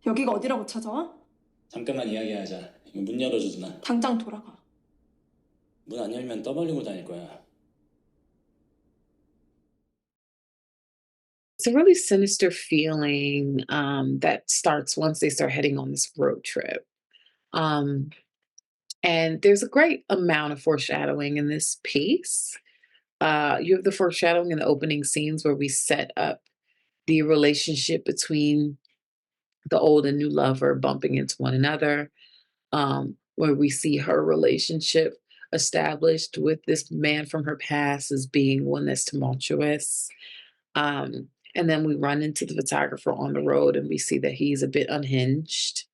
여기가 어디라고 찾아와? 잠깐만 이야기하자. 이거 문 열어줘, 누나. 당장 돌아가. 문 안 열면 떠벌리고 다닐 거야. It's a really sinister feeling that starts once they start heading on this road trip. Um, and there's a great amount of foreshadowing in this piece. You have the foreshadowing in the opening scenes where we set up the relationship between the old and new lover bumping into one another, where we see her relationship established with this man from her past as being one that's tumultuous. And then we run into the photographer on the road and we see that he's a bit unhinged.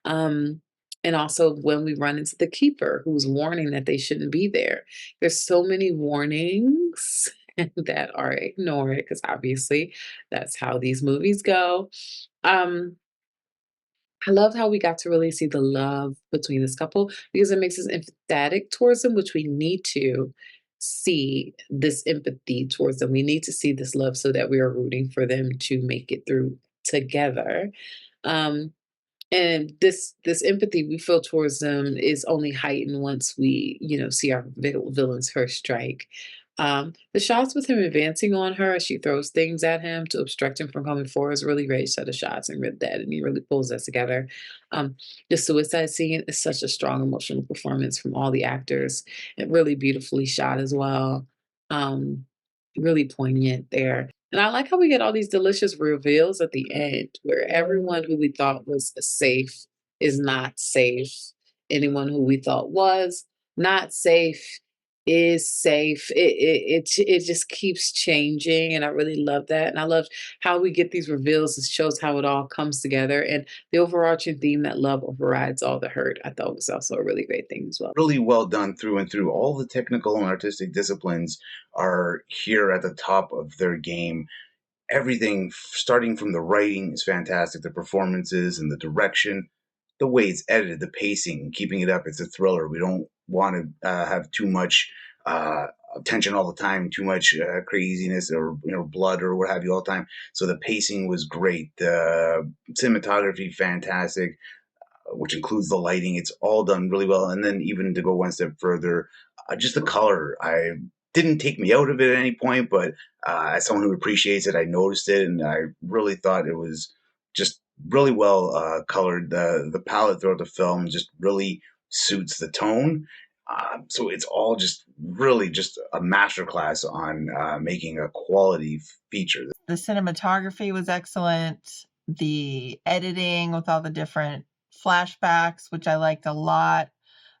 Um, and also when we run into the keeper who's warning that they shouldn't be there. There's so many warnings that are ignored because obviously that's how these movies go. Um, I love how we got to really see the love between this couple because it makes us empathetic towards them, which we need to see this empathy towards them. We need to see this love so that we are rooting for them to make it through together. Um, and this empathy we feel towards them is only heightened once we, see our villains first strike. The shots with him advancing on her as she throws things at him to obstruct him from coming forward is really great set of shots and that and he really pulls us together. Um, the suicide scene is such a strong emotional performance from all the actors and really beautifully shot as well. Um, really poignant there. And I like how we get all these delicious reveals at the end where everyone who we thought was safe is not safe. Anyone who we thought was not safe is safe. It just keeps changing, and I really love that. And I love how we get these reveals. It shows how it all comes together, and the overarching theme that love overrides all the hurt. I thought was also a really great thing as well. Really well done through and through. All the technical and artistic disciplines are here at the top of their game. Everything, starting from the writing, is fantastic. The performances and the direction, the way it's edited, the pacing, keeping it up. It's a thriller. We don't want to have too much tension all the time, too much craziness or blood or what have you all the time. So the pacing was great. The cinematography, fantastic, which includes the lighting. It's all done really well. And then even to go one step further, just the color. I didn't take me out of it at any point, but as someone who appreciates it, I noticed it, and I really thought it was just really well colored. The palette throughout the film just really suits the tone. So it's all just really just a masterclass on making a quality feature. The cinematography was excellent. The editing with all the different flashbacks, which I liked a lot.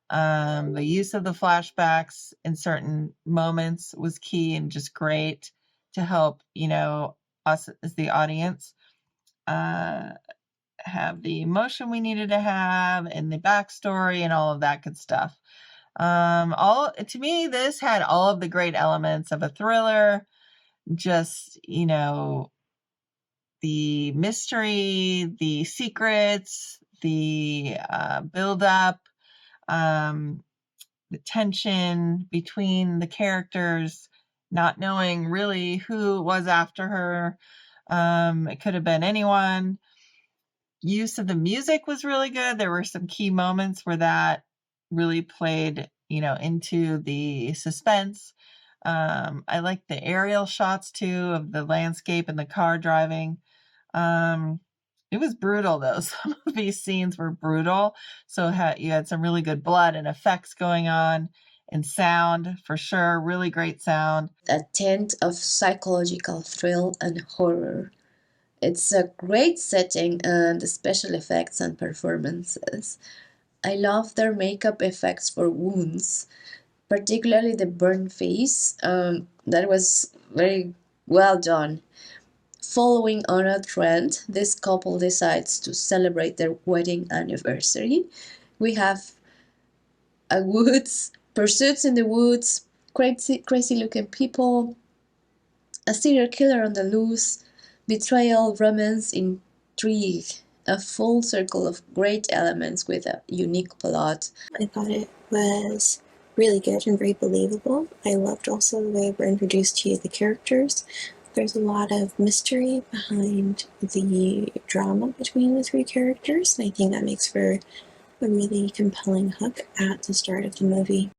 The use of the flashbacks in certain moments was key and just great to help, us as the audience have the emotion we needed to have and the backstory and all of that good stuff. To me, this had all of the great elements of a thriller, just, the mystery, the secrets, the build up, the tension between the characters, not knowing really who was after her. It could have been anyone. Use of the music was really good. There were some key moments where that really played, into the suspense. I like the aerial shots too of the landscape and the car driving. It was brutal though. Some of these scenes were brutal. So you had some really good blood and effects going on, and sound for sure. Really great sound. A tint of psychological thrill and horror. It's a great setting and the special effects and performances. I love their makeup effects for wounds, particularly the burn face. That was very well done. Following on a trend, this couple decides to celebrate their wedding anniversary. We have pursuits in the woods, crazy looking people, a serial killer on the loose, betrayal, romance, intrigue, a full circle of great elements with a unique plot. I thought it was really good and very believable. I loved also the way we're introduced to the characters. There's a lot of mystery behind the drama between the three characters, and I think that makes for a really compelling hook at the start of the movie.